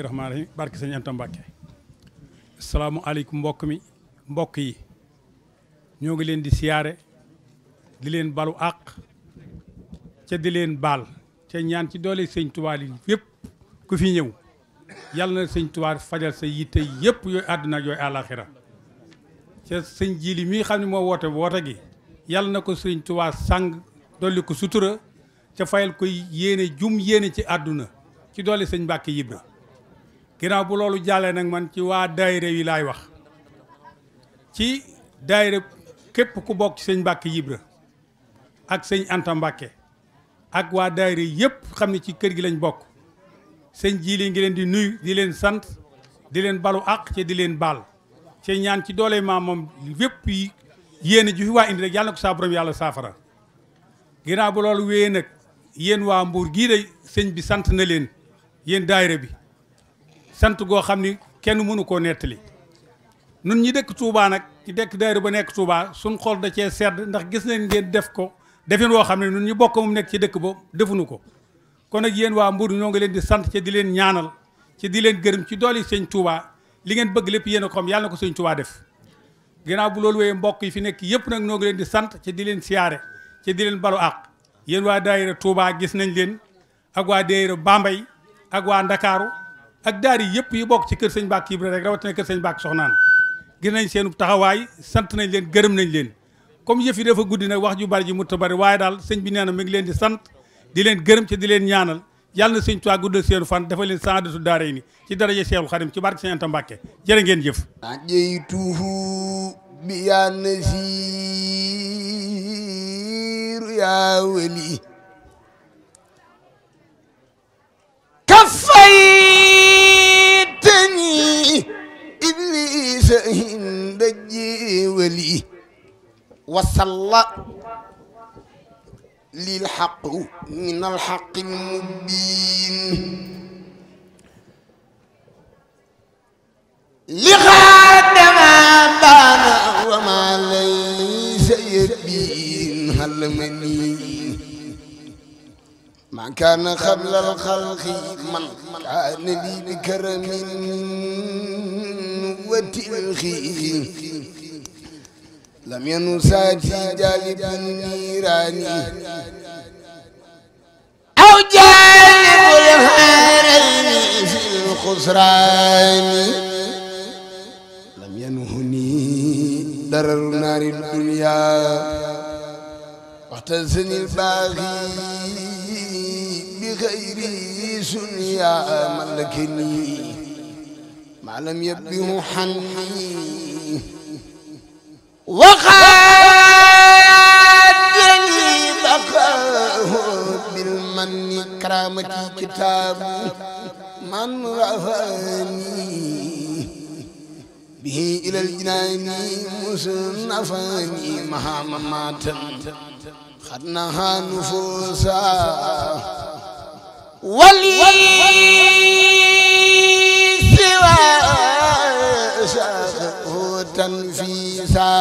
rahmaani rahiim barke sëñ Anta Mbàkke asalaamualeykum mbokk yi ñoo ngi leen di siyaare di leen balu àq ca di leen baal ca ñaan ci doole sëñ Tuubaa yi yëpp ku fi ñëw yàlla na sëñ Tuubaa fajal sa yitte yëpp yooyu àdduna ak yooyu àllaaxira ca sëñ Jili mi xam ne moo woote gi yàlla na ko sëñ Tuubaa sàng dolli ko sutura ca fayal koy yéene ci àdduna ci doole sëñ Mbàkke Ibra ginnaaw bu loolu jàllee nag man ci waa daayira yi laay wax ci daayira képp ku bokk ci sëñ Mbàkke Ibra ak sëñ Anta Mbàkke ak waa daayira yëpp xam ne ci kër gi lañ bokk sëñ Jili ngi leen di nuyu di leen sant di leen balu àq ci di leen baal ci ñaan ci doole maam moom yëpp yéene ju fi waa indi rek yàlla na ko saa borom yàlla saafara ginnaaw bu loolu wéyee nag yéen waa Mbuur gii de sëñ bi sant na leen yéen daayira bi sant goo xam ni kenn mënu koo nettali nun ñi dëkk Touba nag ci dëkk daayira ba nekk Touba suñ xol da cee sedd ndax gis nañ ngeen def ko defin woo xam ne nun ñu bokk moom nekk ci dëkk ba defuñu ko kon nag yéen waa Mbuur ñoo ngi leen di sant ci di leen ñaanal ci di leen gërëm ci dooli sëñ Touba li ngeen bëgg lépp yéen a ko xam yàlla na ko sëñ Touba def ginnaaw bu loolu wéyee mbokk yi fi nekk yëpp nag ñoo ngi leen di sant ci di leen siyaare ci di leen balu àq yéen waa daayira Touba gis nañ leen ak waa daayira Bambey ak waa Ndakaaru ak daari yëpp yi bokk ci kër sëñ Mbàkke Ibra rek rawatina kër sëñ Mbàkke Soxnaan gis nañ seen taxawaay sant nañ leen gërëm nañ leen comme yëf yi dafa guddi nag wax ju bari ji mu ta bari waaye daal sëñ bi nee na mi ngi leen di sant di leen gërëm ci di leen ñaanal yàlla na sëñ Tuubaa guddal seenu fan dafa leen saadatu daare ni ci daraja Seexul Xadim ci barke sëñ Anta Mbàkke jërë ngeen jëf najeytuhu bi yaa nasiiru yaa wali kafaytani iblisa hinda jeewali wasalla lilhaqu min alhaqi almubin لغاد ما بان وما ليس يبين هل مني ما كان قبل الخلق من كان لي بكرم وتلخي لم ينساتي جالب النيران أو جالب الهارين في الخسران ينهني درر نار الدنيا واحتزني الباغي بغير سنيا ملكني ما لم يبه حني وخادني بقاه بالمن كرامتي كتاب من رفاني به إلى الجنان مصنفاني مها مماتا خدناها نفوسا ولي سوى شاقه تنفيسا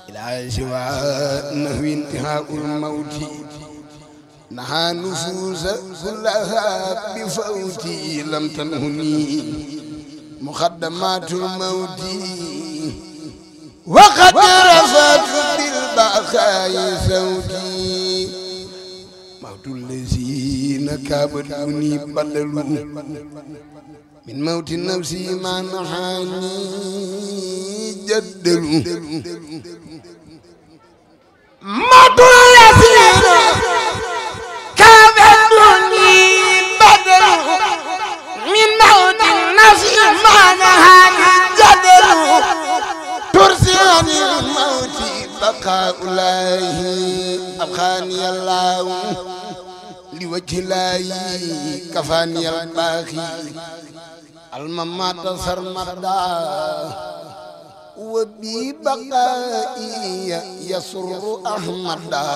إلى سوى نهو انتهاء الموت نهى نفوس كلها بفوتي لم تنهني مقدمات الموت وقد رفعت بالبقاء صوتي موت الذين كابدوني بدلوا من موت نفسي ما نحاني جدلوا موت الذين كابدوني بدلوا من موت النفس ما نهاني جدل ترسيني الموت بقاء الله أبخاني الله لوجه الله كفاني الباخي الممات سرمدا وببقائي يسر أحمدا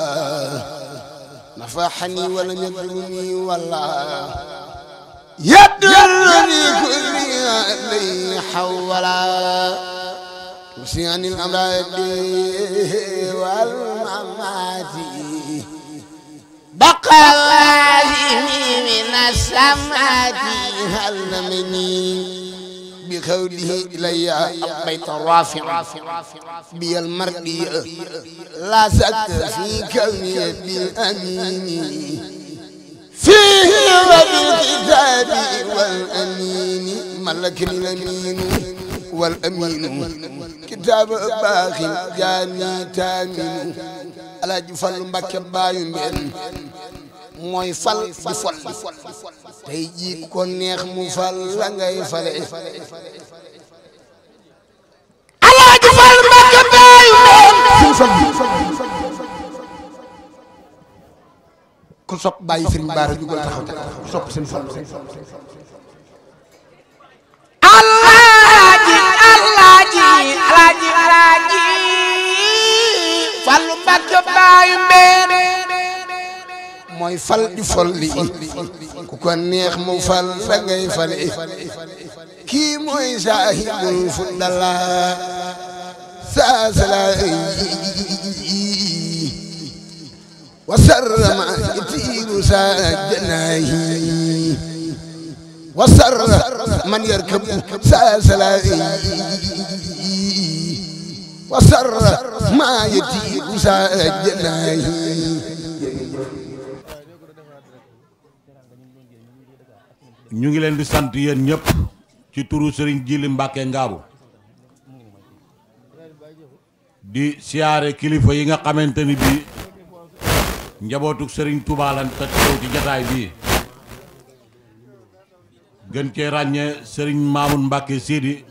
نفحني ولم يضرني ولا يدرني كل علي حولا وسيان الأمراض والممات بقائي من السماء علمني بقوله إلي أبيت رافع بي المرئي لا شك في كوني بالأمين فيه وبالكتاب والأمين ملكني الأمين والأمين كتاب باخ جاني تامين على جفل مبكى بايم بين mooy fal di fol tey jii ko neex mu fal la ngay fale Alaaji Fall Mbacké baayu ku sopp bàyyi Sëriñ Bara jugal taxaw taxaw sopp seen fal Alaaji Fall Mbacké baayu mooy fal di fol li ku ko neex mu fal la ngay fale kii mooy saahibul fuddala saasala wa sarrama itiiru sa janaahi wa sarra man yarkabu saasala wa sarra ma yatiiru sa janaahi ñu ngi leen di sant yéen ñëpp ci turu Serigne Djily Mbacké Ngabou di siyaare kilifa yi nga xamante ni bii njabootu Serigne Touba lan te teew ci jataay bii gën cee ràññee Serigne Mamoun Mbacké Sidi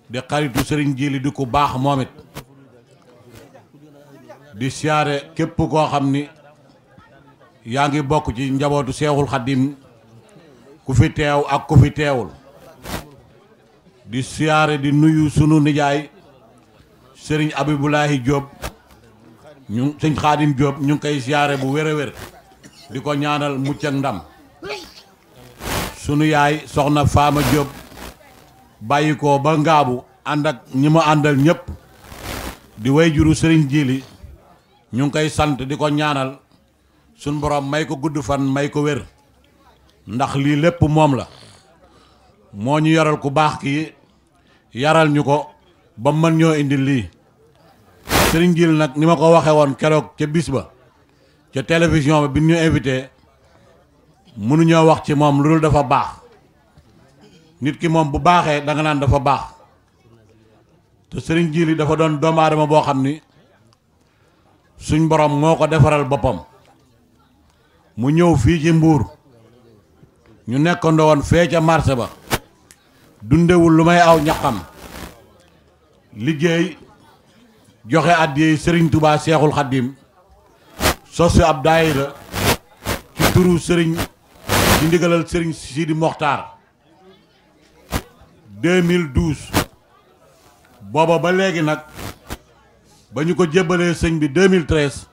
di xaritu Serigne Djily di ku baax moom it di siyaare képp koo xam ni yaa ngi bokk ci njabootu Seexul Xadim ku fi teew ak ku fi teewul di siyaare di nuyu sunu nijaay Serigne Abibulahi Diop ñu sëñ Xaadim Diop ñu ngi koy siyaare bu wér a wér di ko ñaanal mucc ak ndam sunu yaay soxna Faama Diop bàyyi ko ba Ngaabu ànd ak ñi ma àndal ñëpp di wayjuru Serigne Djily ñu ngi koy sant di ko ñaanal sunu borom may ko gudd fan may ko wér ndax lii lépp moom la moo ñu yaral ku baax kii yaral ñu ko ba mën ñoo indi lii Serigne Djily nag ni ma ko waxee woon keroog ca bis ba ca télévision ba bi ñu invité mënuñoo wax ci moom lu dul dafa baax nit ki moom bu baaxee da nga naan dafa baax te Serigne Djily dafa doon doomu aadama boo xam ni suñ borom moo ko defaral boppam mu ñëw fii ci Mbuur ñu nekkandoo woon fee ca marché ba dundewul lu may aw ñaqam liggéey joxe àddiyee Serigne Touba Seexul Xaddim sosu ab daayira ci turu Serigne ci ndigalal Serigne Sidi Mokhtar 2012 booba ba léegi nag ba ñu ko jébbalee sëñ bi 2013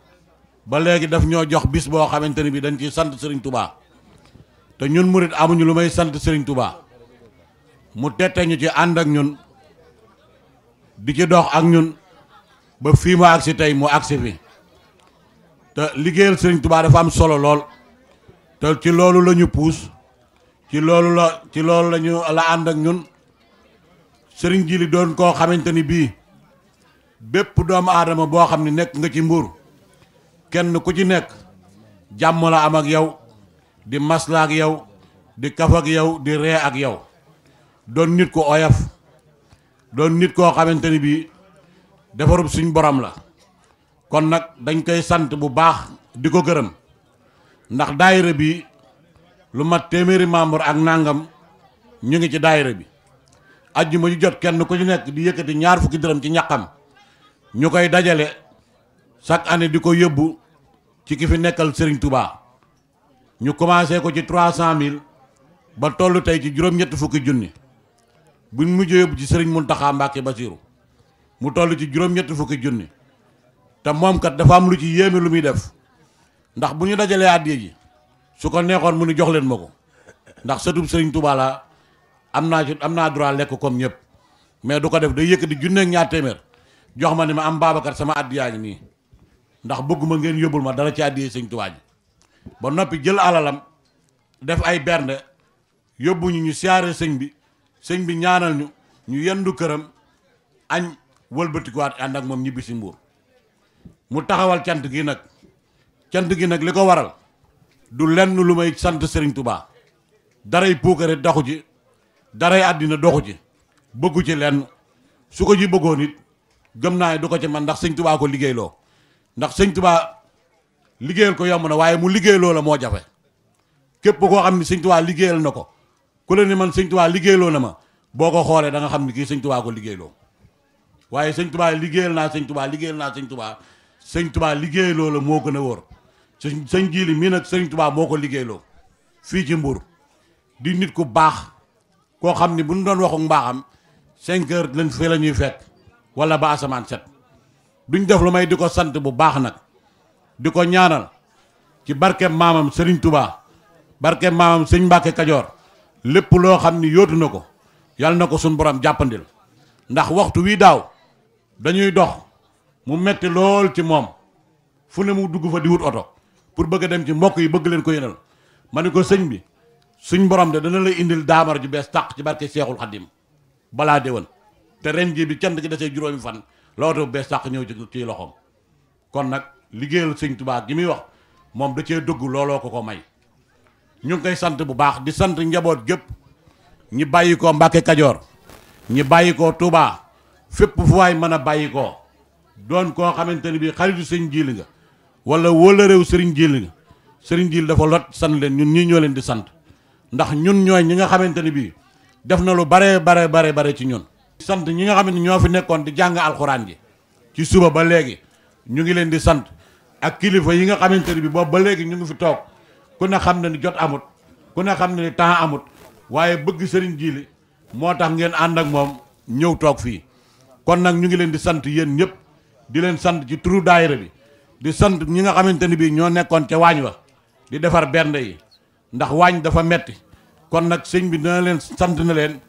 ba léegi daf ñoo jox bis boo xamante ni bi dañ ciy sant Serigne Touba te ñun murit amuñu lu may sant Serigne Touba mu tette ñu ci ànd ak ñun di ci dox ak ñun ba fii mu agsi tey mu agsi fi te liggéeyal Serigne Touba dafa am solo lool te ci loolu la ñu puus ci loolu la ñu la ànd ak ñun Serigne Djily doon koo xamante ni bii bépp doomu aadama boo xam ne nekk nga ci Mbuur kenn ku ci nekk jàmm la am ak yow di masla ak yow di kaf ak yow di ree ak yow doon nit ko oyof doon nit koo xamante ni bii defarub suñ borom la kon nag dañ koy sant bu baax di ko gërëm ndax daayira bi lu mat téeméeri membre ak nangam ñu ngi ci daayira bi ajjuma ju jot kenn ku ci nekk di yëkkati ñaar fukki dërëm ci ñaqam ñu koy dajale chaque année di ko yóbbu ci ki fi nekkal Serigne Touba ñu commencé ko ci 300 000 ba tollu tey ci juróom-ñetti fukki junni buñ mujjee yóbbu ci Serigne Mountakha Mbacké Bassirou mu toll ci juróom-ñetti fukki junni te moom kat dafa am lu ci yéeme lu muy def ndax bu ñu dajalee àddiya ji su ko neexoon mu ni jox leen ma ko ndax sëtub Serigne Touba la am naa droit lekk comme ñëpp mais du ko def day yëkkati junne ak ñaar téeméer jox ma ni ma am Babacar sama àddiyaa ngi nii ndax bëgguma ngeen yóbbul ma dara ci àddiyee Serigne Touba ji ba noppi jël alalam def ay bernde yóbbu ñu siyaare sëñ bi ñaanal ñu yendu këram añ wëlbatikuwaat ànd ak moom ñibbi si Mbuur mu taxawal cant gi nag li ko waral du lenn lu may sant Serigne Touba daray puukare doxu ci daray àddina doxu ci bëggu ci lenn su ko ji bëggoon it gëm naa ne du ko ci man ndax sëñ Touba ko liggéeyloo ndax sëñ Touba liggéeyal ko yomb na waaye mu liggéeyloo la moo jafe képp koo xam ne sëñ Touba liggéeyal na ko ku la ni man sëñ Touba liggéeyloo na ma boo ko xoolee da nga xam ne kii sëñ Touba ko liggéeyloo waaye sëñ Touba liggéeyal naa sëñ Touba liggéeyloo la moo gën a wóor sëñ Jili mii nag sëñ Touba moo ko liggéeyloo fii ci Mbuur di nit ku baax koo xam ni bu ñu doon waxu mbaaxam 5 heures lañ fii la ñuy fekk wala ba asamaan set duñ def lu may di ko sant bu baax nag di ko ñaanal ci barkeem maamam Serigne Touba barkeem maamam sëñ Mbàkke Kajoor lépp loo xam ni yóotu na ko yàlla na ko suñ borom jàppandil ndax waxtu wii daaw dañuy dox mu metti lool ci moom fu ne mu dugg fa di wut oto pour bëgg a dem ci mbokk yi bëgg leen ko yénal ma ne ko sëñ bi suñ borom de dana lay indil daamar ju bees tàq ci barke Seexul Xadim balaa déwén te ren jii bi cant gi desee juróomi fan la oto bu bees tàq ñëw ci loxoom kon nag liggéeyal sëñ Tuubaa gi muy wax moom da cee dëgg looloo ko may ñu ngi koy sant bu baax di sant njaboot gépp ñi bàyyi ko Mbàkke Kajoor ñi bàyyi ko Touba fépp fu waay mën a bàyyi ko doon koo xamante ni bii xaritu sëñ Jili nga wala wóola réew sëriñ Jili nga sëriñ Jili dafa lot sant leen ñun ñii ñoo leen di sant ndax ñun ñooy ñi nga xamante ni bii def na lu bare ci ñun sant ñi nga xam ne ñoo fi nekkoon di jàng alxuraan ji ci suba ba léegi ñu ngi leen di sant ak kilifa yi nga xamante ni bii boobu ba léegi ñu ngi fi toog ku ne xam ne ni jot amut ku ne xam ne ni temps amut waaye bëgg sëriñ Jili moo tax ngeen ànd ak moom ñëw toog fii kon nag ñu ngi leen di sant yéen ñëpp di leen sant ci turu daayira bi di sant ñi nga xamante ni bii ñoo nekkoon ca waañ wa di defar bernde yi ndax waañ dafa metti kon nag sëñ bi dina leen sant na leen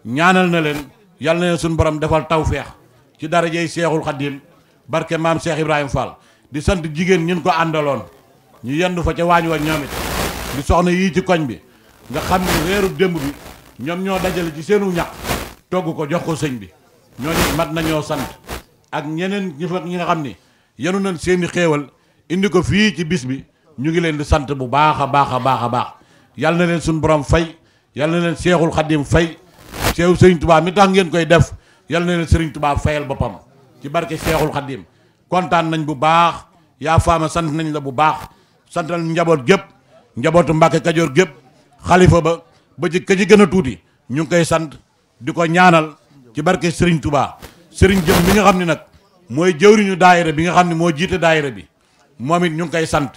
ñaanal na leen yàlla na leen suñu borom defal tawfeex ci darajey Seexul Xadim barke maam Cheikh Ibrahima Fall di sant jigéen ñin ko àndaloon ñu yendu fa ca waañ wa ñoom it di soxna yii ci koñ bi nga xam ne weeru démb bi ñoom ñoo dajale ci seenu ñax togg ko jox ko sëñ bi ñooñu mat nañoo sant ak ñeneen ñi nga xam ni yenu nañ seeni xéewal indi ko fii ci bis bi ñu ngi leen di sant bu baax a baax yàlla na leen suñu borom fay yàlla na leen Seexul Xadim fay seew Sëriñ Tuubaa mi tax ngeen koy def yàlla na leen Sëriñ Tuubaa fayal boppam ci barke Seexul Xadim kontaan nañ bu baax yaa faama sant nañ la bu baax santal njaboot gépp njabootu Mbàkke Kajoor gépp xalifa ba ci ka ci gën a tuuti ñu ngi koy sant di ko ñaanal ci barke Sëriñ Tuubaa sëriñ jëm bi nga xam ne nag mooy jëwriñu daayira bi nga xam ne moo jiite daayira bi moom it ñu ngi koy sant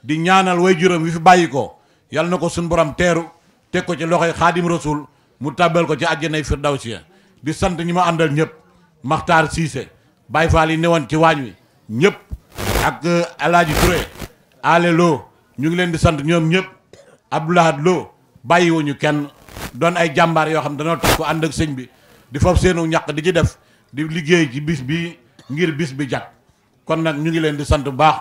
di ñaanal way juróom wi fi bàyyi ko yàlla na ko suñu borom teeru teg ko ci loxoy Xaadim Rasul mu tàbbal ko ci àjjanay firdawsi di sant ñi ma àndal ñëpp Maxtaar Siise Baay Faal yi newoon ci waañ wi ñëpp ak Alaaji Touré Ale Lo ñu ngi leen di sant ñoom ñëpp Abdoulahad Lo bàyyiwuñu kenn doon ay jàmbaar yoo xam dañoo tax ko ànd ak sëñ bi di fab seenu ñàq di ci def di liggéey ci bis bi ngir bis bi jag kon nag ñu ngi leen di sant bu baax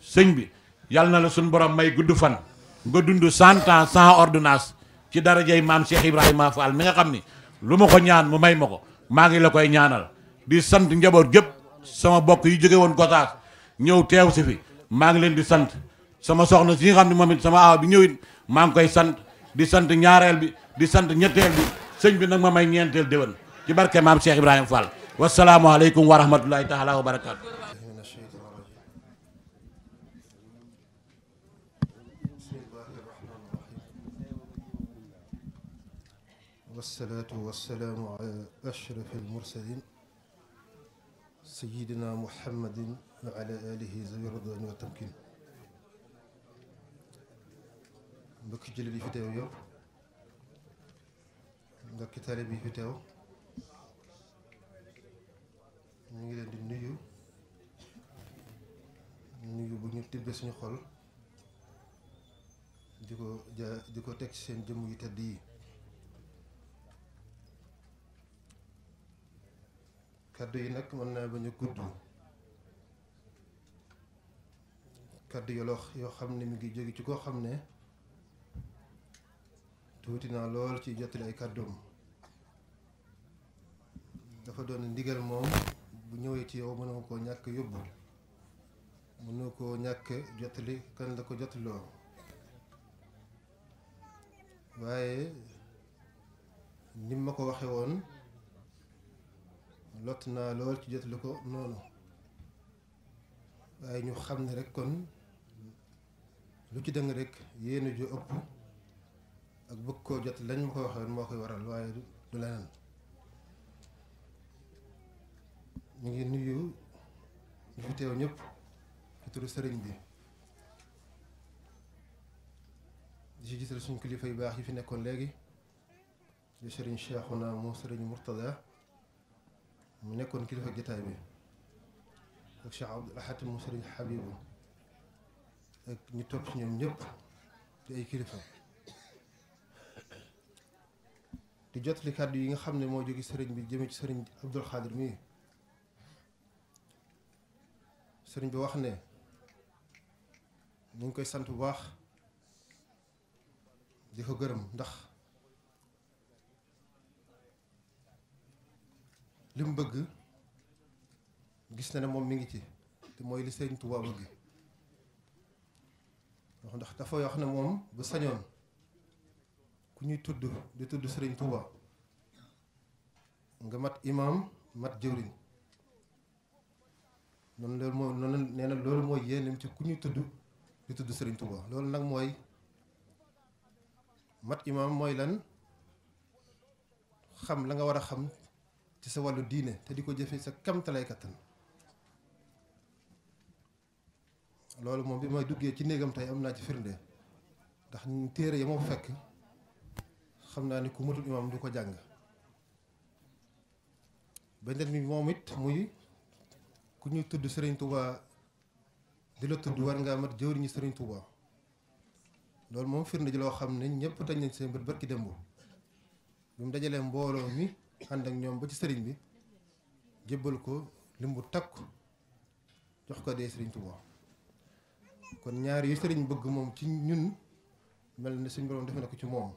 sëñ bi yàlla na la suñu borom may gudd fan nga dund 100 ans sans ordonnance ci darajay maam Cheikh Ibrahima Fall mi nga xam ni lu ma ko ñaan mu may ma ko maa ngi la koy ñaanal di sant njaboot gépp sama bokk yi jóge woon Gosaas ñëw teew si fi maa ngi leen di sant sama soxna si nga xam ne moom it sama aaw bi ñëw it maa ngi koy sant di sant ñaareel bi di sant ñetteel bi sëñ bi nag ma may ñeenteel déwén ci barke maam Cheikh Ibrahima Fall wasalaamualeykum wa rahmatullahi taala wa barakaatu. wasalaatu wasalaamu ala ashraf almursalin sayidina muhammadin wa ala alihi zawi ridwaan wa tamkin mbokki jullit yi fi teew yow mbokki taalibe yi fi teew ñu ngi leen di nuyu bu ñu tibbee suñu xol di ko teg ci seen jëmm yu tedd yi kàddu yi nag mën naa bañ a gudd kàddu yoo xam ne mi ngi jóge ci koo xam ne tuuti naa lool ci jottali ay kàddoom. dafa doon ndigal moom bu ñëwee ci yow mënoo koo ñàkk yóbbu, mënoo koo ñàkk jottali kan la ko jottaloo. waaye ni ma ko waxe woon lott naa lool ci jottali ko noonu, waaye ñu xam ne rek kon lu ci dëng rek yéen ju ëpp ak bëgg koo jot lañ ma ko waxe woon moo koy waral, waaye du leneen. ñu ngi nuyu ñu fi teew ñëpp ci turu sëriñ bi di ci gisal suñu kilifa yu baax yi fi nekkoon léegi di sëriñ Cheikhouna mu sëriñ Mourtada mu nekkoon kilifa jotaay bi, ak Cheikh Abdoul Ahad mu sëriñ Habibou ak ñu topp ci ñoom ñëpp di ay kilifa, di jotali kàddu yi nga xam ne moo jóge sëriñ bi jëme ci sëriñ Abdul Xaadir mii. sëriñ bi wax ne ñu ngi koy sant bu baax di ko gërëm, ndax li mu bëgg gis na ne moom mi ngi ci, te mooy li sëriñ Tuubaa bëgg. ndax dafa wax ne moom bu sañoon ku ñuy tudd di tudd sëriñ Tuubaa nga mat imaam mat jëwriñ. noonu nee na loolu mooy yéenem ci ku ñuy tudd di tudd Serigne Touba. loolu nag mooy mat imaam mooy lan, xam la nga war a xam ci sa wàllu diine te di ko jëfe sa kamtalay kattan. loolu moom bi may duggee ci néegam tey am naa ci firnde, ndax ñu téere ya moo fekk xam naa ni ku matul imaam du ko jàng. beneen bi moom it muy ku ñuy tudd Serigne Touba di la tudd war ngaa mat jëwriñu Serigne Touba. loolu moom firnde ji loo xam ne ñëpp tañ nañ seen bët barki démb bi mu dajalee mbooloo mi ànd ak ñoom ba ci sëriñ bi jébbal ko lim bu takku jox ko dee Serigne Touba. kon ñaar yu sëriñ bëgg moom ci ñun mel ni suñ borom defe na ko ci moom.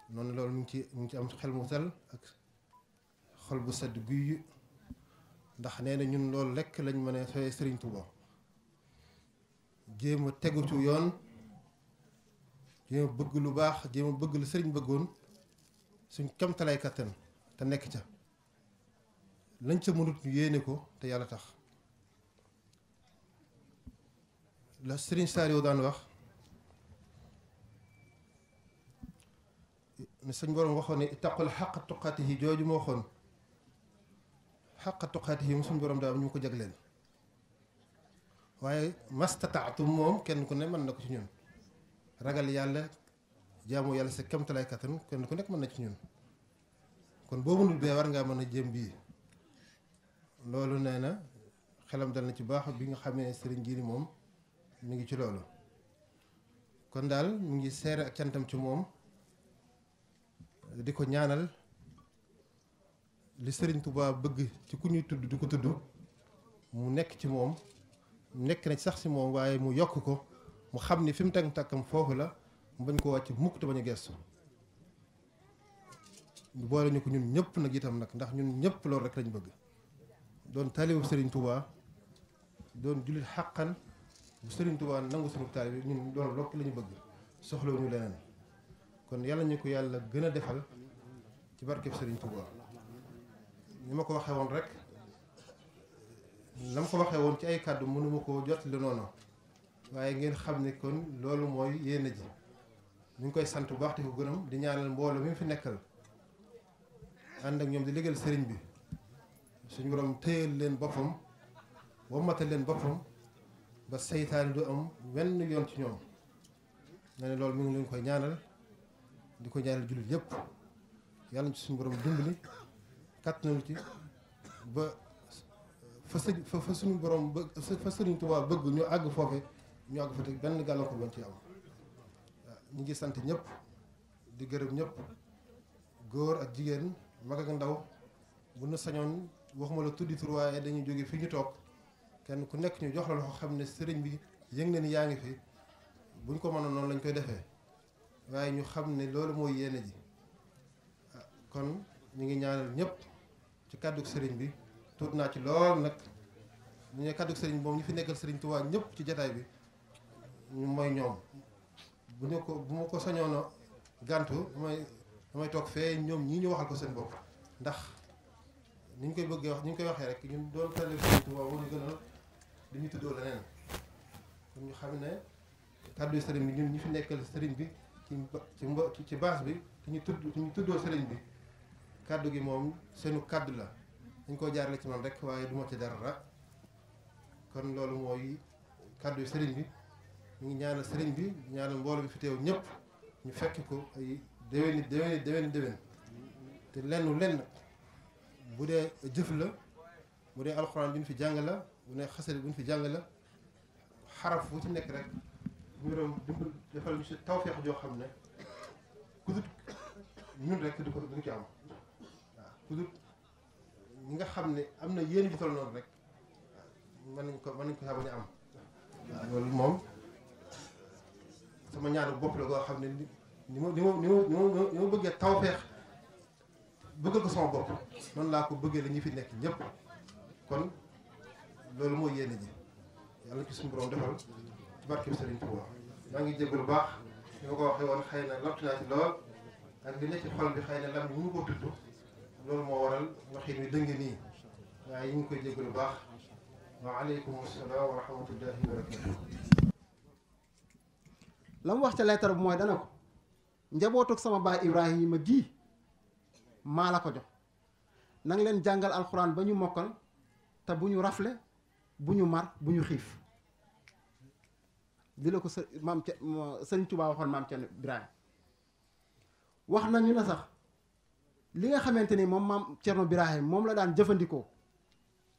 noonu loolu mu ngi ci am xel mu sell ak xol bu sedd guy, ndax nee na ñun loolu lekk lañ mën a fay Serigne Touba. jéem a tegu ci yoon, jéem a bëgg lu baax, jéem a bëgg lu sëriñ bëggoon suñ kamtalay kattan te nekk ca lañ ca mënut ñu yéene ko te yàlla tax. la Serigne Saliou daan wax ne suñ borom waxoon ne ittaqul xaqa tuqaatihi jooju moo waxoon xaqa tuqaatihi mu suñ borom daal ñu ko jagleel. waaye mastataatum moom kenn ku ne mën na ko ci ñun, ragal yàlla jaamu yàlla sa kemtalaay kattan kenn ku nekk mën na ci ñun. kon boo mënul bee war ngaa mën a jéem bii. loolu nee na xelam dal na ci baax bi nga xamee sëriñ ji moom mi ngi ci loolu. kon daal mu ngi seere ak cantam ci moom di ko ñaanal li sëriñ Touba bëgg ci ku ñuy tudd di ko tudd mu nekk ci moom, nekk na sax si moom, waaye mu yokk ko, mu xam ni fi mu teg takkam foofu la, mu bañ ko wàcc mukk te bañ a gestu. ñu boole ñu ko ñun ñëpp nag itam nag, ndax ñun ñëpp loolu rek lañ bëgg. doon taalibu Serigne Touba, doon jullit xàqan bu Serigne Touba nangu sunu taalibe ñun loolu lokk la ñu bëgg, soxlawu ñu leneen. kon yàlla ñu ko yàlla gën a defal ci barkeb Serigne Touba. ni ma ko waxee woon rek, la ma ko waxee woon ci ay kàddu mënuma koo jotali noonu, waaye ngeen xam ne kon loolu mooy yéene ji. ñu ngi koy sant bu baax di ko gërëm, di ñaanal mbooloo mi fi nekkal ànd ak ñoom di liggéeyal sëriñ bi, suñu borom téyel leen boppam, wammatal leen boppam ba seytaane du am wenn yoon ci ñoom. nga ne loolu mi ngi leen koy ñaanal, di ko ñaanal jullit yëpp. yàlla ci suñu borom dimbali kàttanal ci ba fa suñu borom ba fa Sëriñ Tuubaa bëgg ñu àgg foofe ñu àgg fa te benn gàllankoor bañ ci am. waaw ñu ngi sant ñëpp di gërëm ñëpp, góor ak jigéen, mag ak ndaw. bu nu sañoon waxuma la tuddi tur, waaye dañuy jóge fi ñu toog kenn ku nekk ñu jox la loxo xam ne sëriñ bi yëg na ni yaa ngi fi buñ ko mënoon noonu lañ koy defee waaye ñu xam ne loolu mooy yéene ji kon ñu ngi ñaanal ñëpp ci kàddu sëriñ bi tuut naa ci lool nag ñu ne kàddu sëriñ moom ñu fi nekkal sëriñ Tuubaa ñëpp ci jataay bi ñu mooy ñoom bu ma ko sañoon a gàntu damay toog fee ñoom ñii ñu waxal ko seen bopp ndax ni ñu koy bëggee wax ni ñu koy waxee rek ñun doon tale sëriñ Tuubaa moo ñu gënal di ñu tuddoo leneen kon ñu xam ne kàddu sëriñ bi ñun ñi fi nekkal sëriñ bi ci baas bi ñu tuddoo sëriñ bi kàddu gi moom seenu kàddu la dañ koo jaarale ci man rek waaye duma ci dara kon loolu mooy kàddu yu sëriñ bi ñu ngi ñaanal sëriñ bi ñaanal mbooloo bi fi teew ñëpp ñu fekk ko ay déwén te lenn bu dee jëf la bu dee alxuraan bi ñu fi jàng la bu dee xasal bu ñu fi jàng la xaraf bu ci nekk rek ñu doon defal ñu si tawfeex joo xam ne ku dut ñun rek du ci am waaw ku dut ñi nga xam ne am na yéen ju toll noonu rek mën nañ ko saa bañ a am waaw loolu moom sama ñaanu bopp la goo xam ne ni ma bëggee tawfeex bëggal ko sama bopp noonu laa ko bëggee la ñu fi nekk ñëpp kon loolu mooy yéene ji yàlla ci suñu borom defal ci barke Sëriñ Tuubaa maa ngi jégalu lu baax ni ma ko waxee woon xëy na lott naa ci lool ak li nekk ci xol bi xëy na lam ñu ko tudd loolu moo waral waxin wi dëng nii waaye ñu ngi koy jégalu lu baax wa aleykum salaam wa rahmatullahi wa barakatuh. la mu wax ca leetar bi mooy dana ko njabootug sama baay Ibrahima gii maa la ko jox nanga leen jàngal alxuraan ba ñu mokkal te bu ñu rafle bu ñu mar bu ñu xiif di la ko Sëriñ Tuubaa waxoon maam Cerno Birahim wax nañu ne sax li nga xamante ni moom maam Cerno Birahim moom la daan jëfandikoo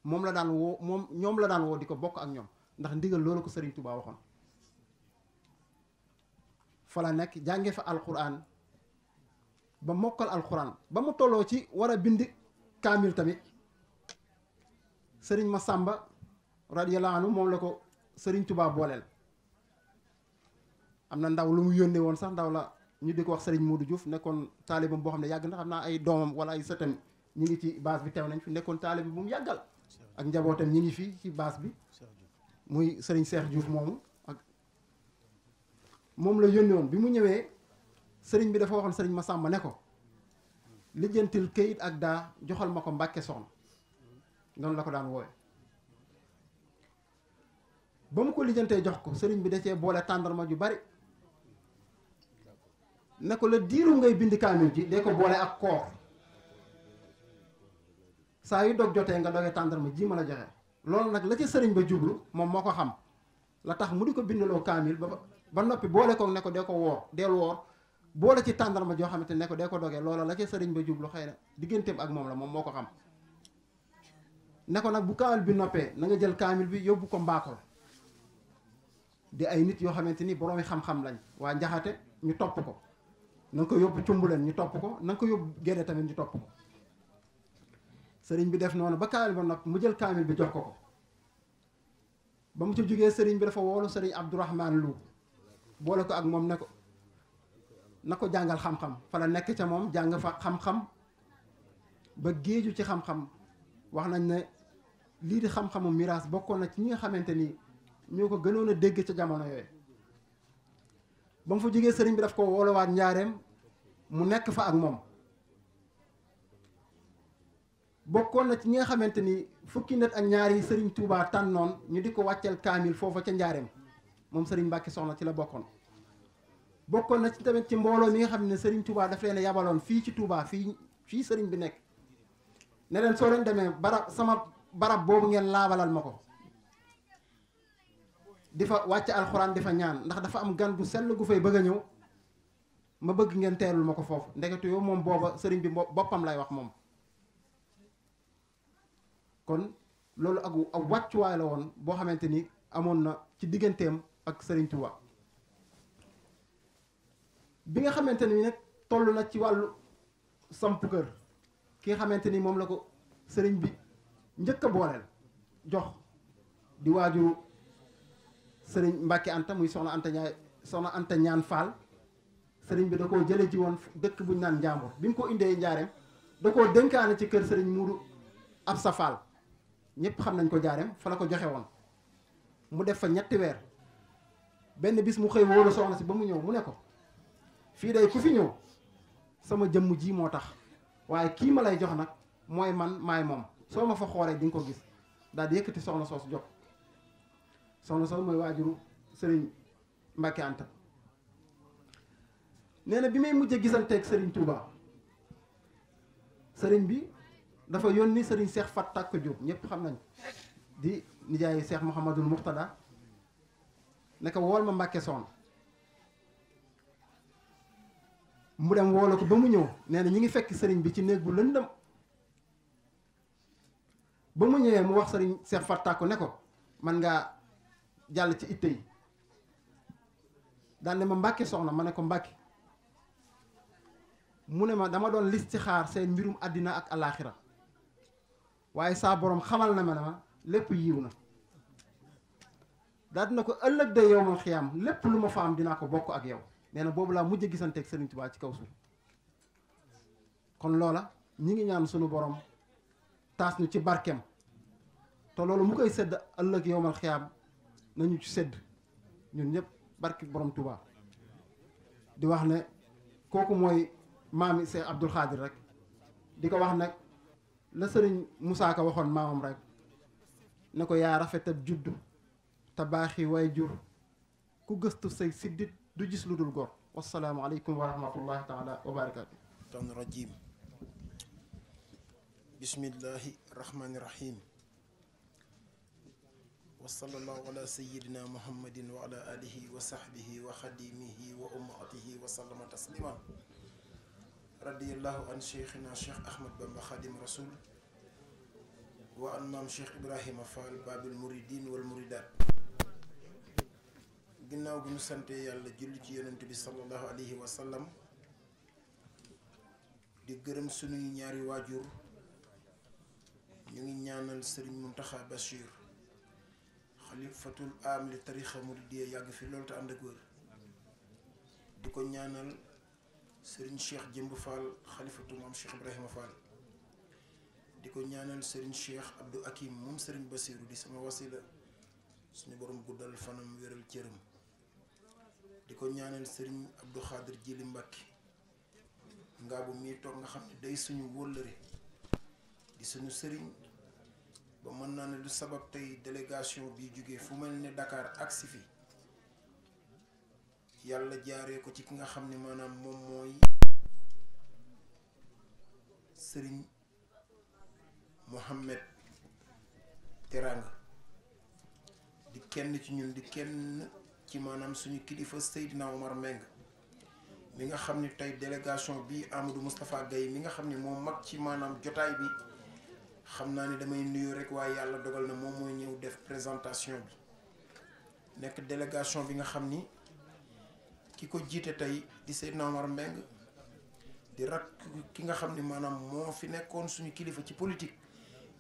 moom la daan woo ñoom la daan woo di ko bokk ak ñoom ndax ndigal loolu ko Sëriñ Tuubaa waxoon fa la nekk jànge fa alxuraan ba mokkal alxuraan ba mu tolloo ci war a bind kaamil tamit sëriñ Masamba radiyallahu anhu moom la ko Sëriñ Tuubaa booleel am na ndaw lu mu yónnee woon sax ndaw la ñu di ko wax Sëriñ Modou Diouf nekkoon taalibam boo xam ne yàgg na xam naa ay doomam wala ay sëtam ñi ngi ci baas bi teew nañ fi nekkoon taalib bu mu yàggal ak njabootam ñi ngi fii ci baas bi muy Sëriñ Cheikh Diouf moomu ak moom la yónnee woon bi mu ñëwee sëriñ bi dafa waxoon Sëriñ Masamba ne ko lijjantil këyit ak daa joxal ma ko Mbàkke Soxna noonu la ko daan woowe ba mu ko lijjantee jox ko sëriñ bi da cee boole tàndarma ju bari ne ko la diiru ngay bind kaamil ji de ko boole ak koor saa yu dog jotee nga dogee tàndarma ji ma la joxe loolu nag la ca sëriñ ba jublu moom moo ko xam la tax mu di ko bindaloo kaamil ba noppi boole ko ne ko dee ko woor deel woor boole ci tàndarma joo xamante ne ko dee ko dogee loola la ca sëriñ ba jublu xëy na digganteem ak moom la moom moo ko xam ne ko nag bu kaamil bi noppee na nga jël kaamil bi yóbbu ko Mbakol di ay nit yoo xamante ni boroomi xam-xam lañ waa Njaxate ñu topp ko na nga ko yóbbu Cumbuleen ñu topp ko na nga ko yóbbu Gédé tamit ñu topp ko sëriñ bi def noonu ba kaamil ba noppi mu jël kaamil bi jox ko ba mu ci jógee sëriñ bi dafa woolu sëriñ Abdourahman Lu boole ko ak moom ne ko na ko jàngal xam-xam fa la nekk ca moom jàng fa xam-xam ba géeju ci xam-xam wax nañ ne lii di xam-xamu miraas bokkoon na ci ñi nga xamante ni ñoo ko gënoon a dégg ca jamono yooyu ba mu fa jógee sëriñ bi daf ko woolowaat njaareem mu nekk fa ak moom bokkoon na ci ñi nga xamante ni fukki nit ak ñaar yi sëriñ Touba tànnoon ñu di ko wàcceel kaamil foofa ca njaareem moom sëriñ Mbàkke Soxna ci la bokkoon na ci tamit ci mbooloo mi nga xam ne sëriñ Touba daf leen yabaloon fii ci Touba fii sëriñ bi nekk ne leen soo leen demee sama barab boobu ngeen laabalal ma ko di fa wàcc alxuraan di fa ñaan ndax dafa am gan gu sell gu fay bëgg a ñëw ma bëgg ngeen teelul ma ko foofu ndekete yow moom booba sëriñ bi boppam lay wax moom kon loolu ak wàccuwaay la woon boo xamante ni amoon na ci digganteem ak sëriñ Touba bi nga xamante ni nag toll na ci wàllu samp kër ki nga xamante ni moom la ko sëriñ bi njëkk a booleel jox di waajuru sëriñ Mbacke Anta muy soxna Anta ñaan Fall sëriñ bi da koo jële ji woon dëkk buñ naan Njàmbur bi mu ko indee Njaareem da koo dénkaane ci kër sëriñ Muudu Absa Fall ñëpp xam nañ ko Njaareem fa la ko joxe woon mu def fa 3 weer benn bis mu xëy wóolu soxna si ba mu ñëw mu ne ko fii day ku fi ñëw sama jëmm ji moo tax waaye kii ma lay jox nag mooy man maay moom soo ma fa xoolee di nga ko gis daal di yëkkati soxna soos jox soxna soos mooy waajuru sëriñ Mbacke Anta nee na bi may mujjee gisanteeg sëriñ Touba sëriñ bi dafa yónni sëriñ Cheikh Fat Takk Diop ñëpp xam nañ di nijaayu Cheikh Mouhamadul Muxtada ne ko wool ma Mbacke soxna mu dem woolu ko ba mu ñëw nee na ñi ngi fekk sëriñ bi ci néeg bu lëndëm ba mu ñëwee mu wax sëriñ Cheikh Fat Takk ne ko man ngaa jàll ci itte yi daan ne ma Mbacke soxna ma ne ko Mbacke mu ne ma dama doon listixaar seen mbirum àddina ak alaaxira waaye saa borom xamal na ma ne ma lépp yiw na daal dina ko ëllëg de yow ma xiyaam lépp lu ma fa am dinaa ko bokk ak yow nee na boobu laa mujj gisanteeg Serigne Touba ci kaw suuf kon loola ñi ngi ñaan sunu borom taas ñu ci barkeem te loolu mu koy sedd ëllëg yow ma xiyaam nañu ci sedd ñun ñëpp barke borom Touba di wax ne kooku mooy maami Cheikh Abdoul Khadir rek di ko wax nag la sëriñ Moussa Ka waxoon maamam rek ne ko yaa rafetab juddu te baaxi way jur ku gëstu say siddit du gis lu dul góor wassalaamu aleykum wa rahmatullahi taala wa barakaatu tan rajim bismillahi rahmani rahim wa sallallahu ala sayyidina muhammadin wa ala alihi wa sahbihi wa xadimihi wa ummatihi wa sallama tasliman radiyallahu an cheikhina cheikh ahmad bamba xadim rasul wa an maam cheikh ibrahima fall babil muridin wal muridat ginnaaw bi ñu sante yàlla julli ci yonent bi sallallahu alayhi wa sallam di gërëm sunuy ñaari waajur ñu ngi ñaanal sëriñ Muntaxa Bachir xalifatul am li tarixa muridiyya yàgg fi loolu te ànd ak wér di ko ñaanal sëriñ Cheikh Jëmb Fall xalifatu maam Cheikh Ibrahima Fall di ko ñaanal sëriñ Cheikh Abdou Hakim moom sëriñ Basiru di sama wasila suñu borom guddal fanam wéral cëram di ko ñaanal sëriñ Abdou Khadir Jili Mbàkke ngaa bu mii toog nga xam ne day suñu wóllëre di suñu sëriñ ba mën naa ne lu sabab tey délégation bi jógee fu mel ne Dakar agsi fi yàlla jaaree ko ci ki nga xam ne maanaam moom mooy sëriñ Mohamed Teranga di kenn ci ñun di kenn ci maanaam suñu kilifa Seydina Omar Meng mi nga xam ni tey délégation bi Amadou Moustapha Gaye mi nga xam ne moom mag ci maanaam jotaay bi xam naa ni damay nuyu rek waaye yàlla dogal na moom mooy ñëw def présentation bi nekk délégation bi nga xam ni ki ko jiite tey di Seydina Omar Meng di rak ki nga xam ni maanaam moo fi nekkoon suñu kilifa ci politique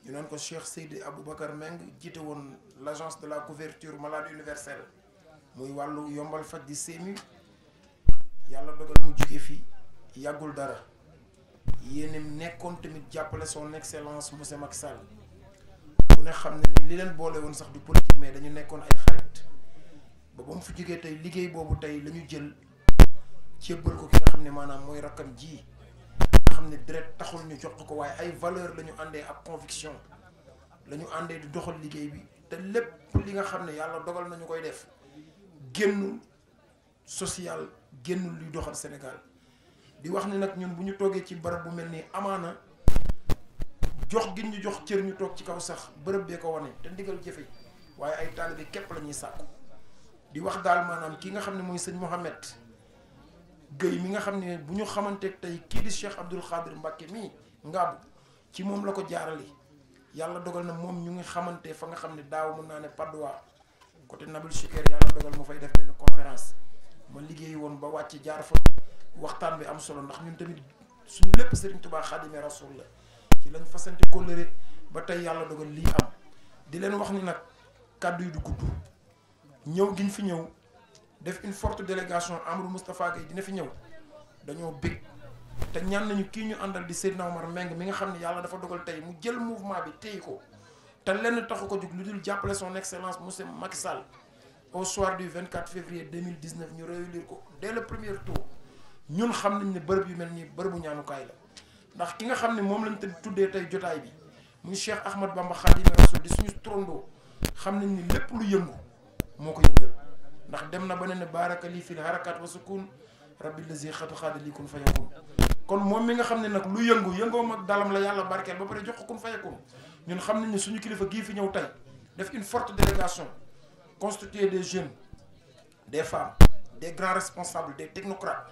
ñu naan ko Cheikh Seydi Aboubacar Meng jiite woon l'agence de la couverture maladie universelle muy wàllu yombal faj di CMU yàlla dogal mu jóge fi yàggul dara yéenem nekkoon tamit jàppale son excellence monsieur Macky Sall ku ne xam ne ni li leen boole woon sax du politique mais dañu nekkoon ay xarit ba mu fi jógee tey liggéey boobu tey la ñu jël jébbal ko ki nga xam ne maanaam mooy rakkam ji nga xam ne direct taxul ñu jox ko waaye ay valeur la ñu àndee ak conviction la ñu àndee di doxal liggéey bi te lépp li nga xam ne yàlla dogal nañu koy def génnul social génnul luy doxal Sénégal di wax ni nag ñun bu ñu toogee ci barab bu mel nii amaana jox gi ñu jox cër ñu toog ci kaw sax bërëb bee ko wane te ndigal jëfe waaye ay taalibe képp la ñuy sàkku di wax daal maanaam ki nga xam ne mooy sëñ Mohamed Gueye mi nga xam ne bu ñu xamanteeg tey kii di Cheikh Abdoul Khadir Mbacke mii ngaabu ci moom la ko jaarale yàlla dogal na moom ñu ngi xamante fa nga xam ne daaw mën naa ne Padoa côté Nabil Choucair yàlla dogal mu fay def benn conférence ma liggéey woon ba wàcc jaar fa waxtaan bi am solo ndax ñun tamit suñu lépp Serigne Touba Xaadime Rasul la ci lañ fasante kóllëre ba tey yàlla dogal lii am di leen wax ni nag kàddu yi du gudd ñëw giñ fi ñëw def une forte délégation Amadou Moustapha Gueye dina fi ñëw dañoo bég te ñaan nañu kii ñu àndal di Seydina Omar Mbengue mi nga xam ne yàlla dafa dogal tey mu jël mouvement bi téye ko te lenn taxu ko jóg lu dul jàppale son excellence monsieur Macky Sall au soir du 24 février 2019 ñu réélire ko dès le premier tour ñun xam nañ ne bërëb yu mel nii bërëbu ñaanukaay la ndax ki nga xam ne moom lañ tuddee tey jotaay bi muy Cheikh Ahmad Bamba Khadimou Rassoul di suñu trondoo xam nañ ni lépp lu yëngu moo ko yëngal ndax dem na ba ne baaraka lii fil harakat wa sukun rabbi lazi xatu xaada lii kun fayakun kon moom mi nga xam ne nag lu yëngoo mag dalam la yàlla barkeel ba pare jox ko kun fayakun ñun xam nañ ne suñu kilifa gii fi ñëw tey def une forte délégation constituée des jeunes des femmes des grands responsables des technocrates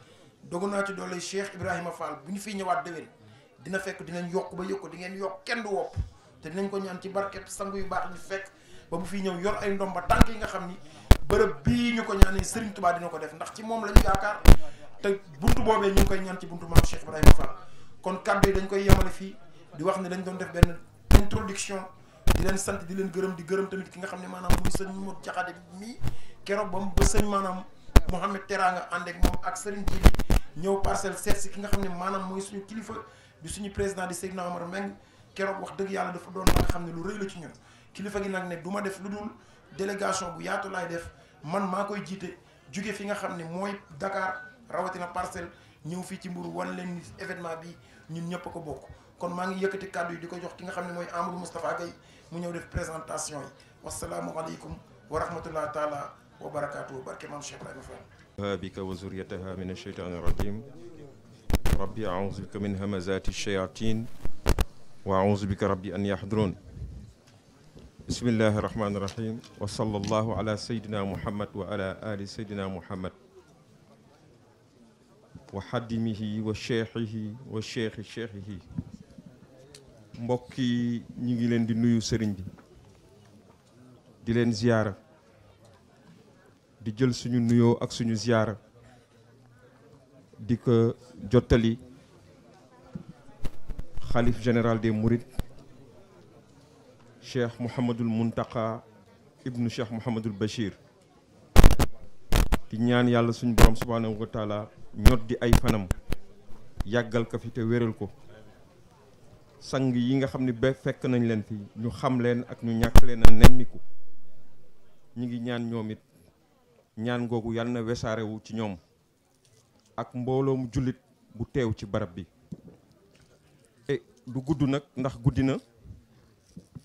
dogu naa ci doole Cheikh Ibrahima Fall bu ñu fiy ñëwaat déwén dina fekk dinañ yokk ba yokk di ngeen yokk kenn du wopp te dinañ ko ñaan ci barket sangu yu baax ñu fekk ba bu fiy ñëw yor ay ndomba tànk yi nga xam ni bërëb bii ñu ko ñaanee Serigne Touba dina ko def ndax ci moom la ñu yaakaar te buntu boobee ñu ngi koy ñaan ci buntu maam Cheikh Ibrahima Fall kon kàddu yi dañ koy yemale fii di wax ne dañ doon def benn introduction di leen sant di leen gërëm di gërëm tamit ki nga xam ne maanaam muy sëñ Modou Diakhaté mii keroog ba sëñ maanaam Mouhamed Teranga ànd ak moom ak Serigne Djili ñëw parcelle seet si ki nga xam ne maanaam mooy suñu kilifa di suñu président di Seydina Omar Mbengue keroog wax dëgg yàlla dafa doon la nga xam ne lu rëy la ci ñun kilifa gi nag ne du ma def lu dul délégation bu yaatu laay def man maa koy jiite jóge fi nga xam ne mooy Dakar rawatina parcelle ñëw fii ci Mbour wan leen événement bi ñun ñëpp a ko bokk kon maa ngi yëkkati kàddu yi di ko jox ki nga xam ne mooy Amadou Moustapha Gueye mu ñëw def présentation yi wasalaamualeykum wa rahmatullah taala wa barakaatu barke maam Cheikh Ibrahima Fall bika wa zurriyataha min ash-shaytani rajim rabbi a'udhu bika min hamazati ash-shayatin wa a'udhu bika rabbi an yahdurun bismillahi rahmani rahim wa sallallahu ala sayyidina muhammad wa ala ali sayyidina muhammad wa xadimihi wa cheikhihi wa cheikhi cheikhihi mbokk yi ñu ngi leen di nuyu sëriñ bi di leen ziyaara di jël suñu nuyoo ak suñu ziyaara di ko jottali xalif général des mourides cheikh Mouhamadul Muntaqa ibnu cheikh Mouhamadul Bachir di ñaan yàlla suñu borom subhaanahu wa taala ñot di ay fanam yàggal ko fi te wéral ko sang yi nga xam ne ba fekk nañ leen fi ñu xam leen ak ñu ñàkk leen a nemmiku ñi ngi ñaan ñoom it ñaan googu yàlla na wesaarewu ci ñoom ak mbooloo mu jullit bu teew ci barab bi du gudd nag ndax guddi na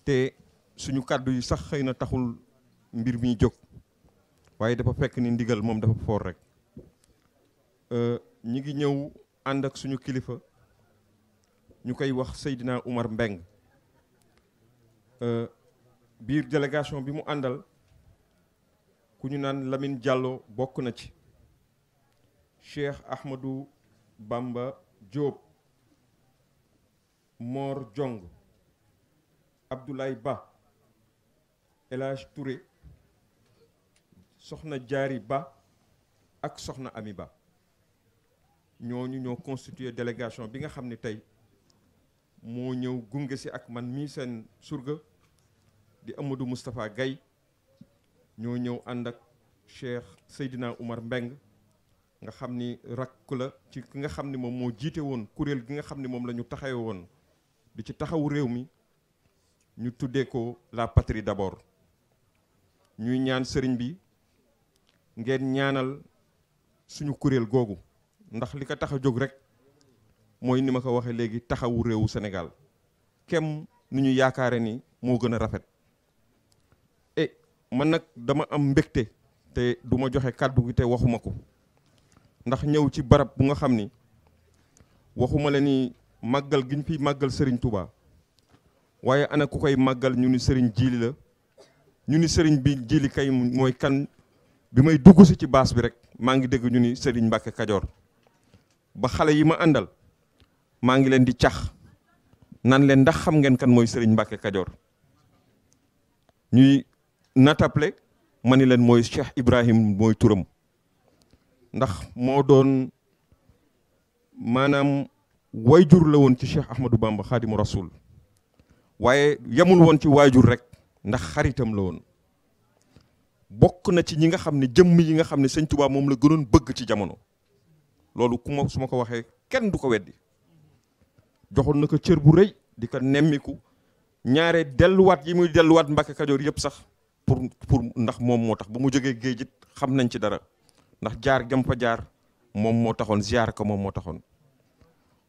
te suñu kàddu yi sax xëy na taxul mbir mi jóg waaye dafa fekk ni ndigal moom dafa foor rek ñi ngi ñëw ànd ak suñu kilifa ñu koy wax Seydina Omar Mbengue biir délégation bi mu àndal ku ñu naan Lamine Diallo bokk na ci Cheikh Ahmadou Bamba Diop Mor Jong Abdoulaye Ba El Hadj Touré soxna Jaari Ba ak soxna Ami Ba ñooñu ñoo constitué délégation bi nga xam ne tey moo ñëw gunge si ak man mii seen surga di Amadou Moustapha Gueye ñoo ñëw ànd ak Cheikh Seydina Omar Mbengue nga xam ni rakk la ci ki nga xam ne moom moo jiite woon kuréel gi nga xam ne moom la ñu taxawe woon di ci taxawu réew mi ñu tuddee ko la patrie d'abord ñuy ñaan sëriñ bi ngeen ñaanal suñu kuréel googu ndax li ko tax a jóg rek mooy ni ma ko waxee léegi taxawu réewu Sénégal kem nu ñu yaakaare ni moo gën a rafet man nag dama am mbégte te du ma joxe kàddu gi te waxuma ko ndax ñëw ci barab bu nga xam ni waxuma la ni màggal gi ñu fi màggal Serigne Touba waaye ana ku koy màggal ñu ni Serigne Djili la ñu ni Serigne bi Djili kay mooy kan bi may dugg si ci baas bi rek maa ngi dégg ñu ni Serigne Mbacke Kajoor ba xale yi ma àndal maa ngi leen di cax nan leen ndax xam ngeen kan mooy Serigne Mbacke Kajoor ñuy natable ma ni leen mooy Cheikh Ibrahim mooy turam ndax moo doon maanaam waajur la woon ci Cheikh Ahmadou Bamba Khadimu Rasoul waaye yemul woon ci waajur rek ndax xaritam la woon bokk na ci ñi nga xam ne jëmm yi nga xam ne sëñ Touba moom la gënoon bëgg ci jamono loolu su ma ko waxee kenn du ko weddi joxoon na ko cër bu rëy di ko nemmiku ñaare delluwaat yi muy delluwaat Mbàkke Kajoor yëpp sax pour ndax moom moo tax ba mu jógee géej it xam nañ ci dara ndax jaar gam fa jaar moom moo taxoon ziar ko moom moo taxoon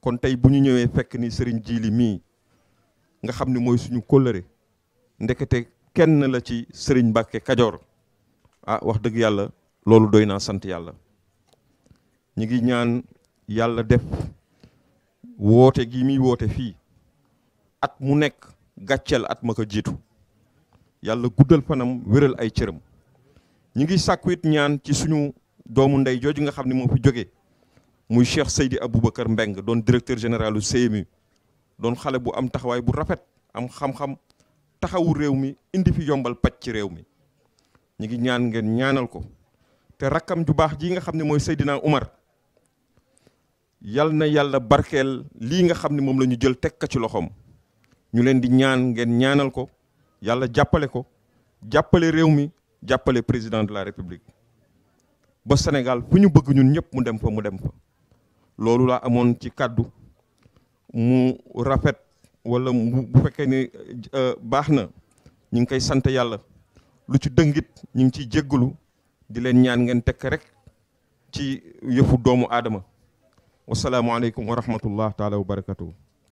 kon tey bu ñu ñëwee fekk ni Serigne Djily mii nga xam ne mooy suñu kóllëre ndekete kenn la ci Serigne Mbàkke Kajoor ah wax dëgg yàlla loolu doy naa sant yàlla ñi ngi ñaan yàlla def woote gi muy woote fii at mu nekk gàcceel at ma ko jiitu yàlla guddal fanam wéral ay cëram ñi ngi sàkku it ñaan ci suñu doomu ndey jooju nga xam ne moo fi jóge muy Cheikh Seydi Aboubacar Mbeng doon directeur général du CMU doon xale bu am taxawaay bu rafet am xam-xam taxawu réew mi indi fi yombal paj ci réew mi ñi ngi ñaan ngeen ñaanal ko te rakkam ju baax ji nga xam ne mooy Seydina Umar yal na yàlla barkeel lii nga xam ne moom la ñu jël teg ka ci loxoom ñu leen di ñaan ngeen ñaanal ko yàlla jàppale ko jàppale réew mi jàppale président de la république ba Sénégal fu ñu bëgg ñun ñëpp mu dem fa loolu laa amoon ci kàddu mu rafet wala bu fekkee ni baax na ñu ngi koy sant yàlla lu ci dëngit ñu ngi ciy jéggalu di leen ñaan ngeen tekk rek ci yëfu doomu aadama wasalaamualeykum wa rahmatullah taala wa barakatuhu